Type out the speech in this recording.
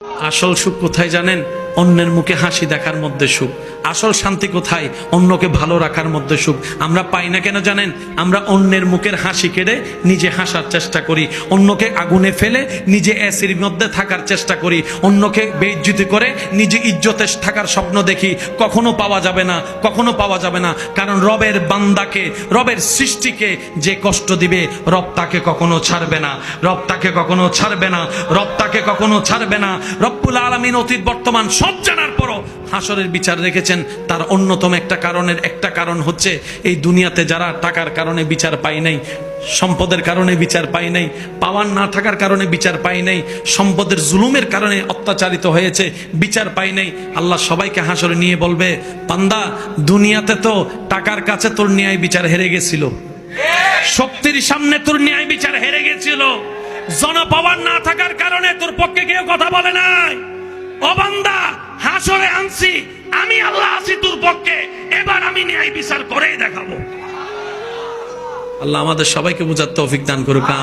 আসল সুখ কোথায় জানেন? অন্যের মুখে হাসি দেখার মধ্যে সুখ। আসল শান্তি কোথায়? অন্যকে ভালো রাখার মধ্যে সুখ। আমরা পাই না কেন জানেন? আমরা অন্যের মুখের হাসি কেড়ে নিজে হাসার চেষ্টা করি, অন্যকে আগুনে ফেলে নিজে অ্যাসির মধ্যে থাকার চেষ্টা করি, অন্যকে বেইজ্জতি করে নিজে ইজ্জতে থাকার স্বপ্ন দেখি। কখনো পাওয়া যাবে না, কখনো পাওয়া যাবে না। কারণ রবের বান্দাকে, রবের সৃষ্টিকে যে কষ্ট দিবে, রব তাকে কখনো ছাড়বে না, রব তাকে কখনো ছাড়বে না, রব তাকে কখনো ছাড়বে না। রব্বুল আলামিন অতীত বর্তমান সব জানার পরও হাসরের বিচার রেখেছেন। তার অন্যতম একটা কারণ হচ্ছে এই দুনিয়াতে যারা টাকার কারণে বিচার পায় নাই, সম্পদের কারণে বিচার পায় নাই, পাওয়ার না থাকার কারণে বিচার পায় নাই, সম্পদের জুলুমের কারণে অত্যাচারিত হয়েছে, বিচার পায় নাই। আল্লাহ সবাইকে হাসরে নিয়ে বলবে, বান্দা দুনিয়াতে তো টাকার কাছে তোর ন্যায় বিচার হেরে গেছিল, শক্তির সামনে তোর ন্যায় বিচার হেরে গেছিল, জনপাওয়ার না থাকার কারণে তোর পক্ষে কেউ কথা বলে নাই। ও বান্দা, হাসরে আনছি আমি, আল্লাহ আছি তোর পক্ষে, এবার আমি ন্যায় বিচার করেই দেখাবো। আল্লাহ আমাদের সবাইকে বুঝার তৌফিক দান করুক। আমিন।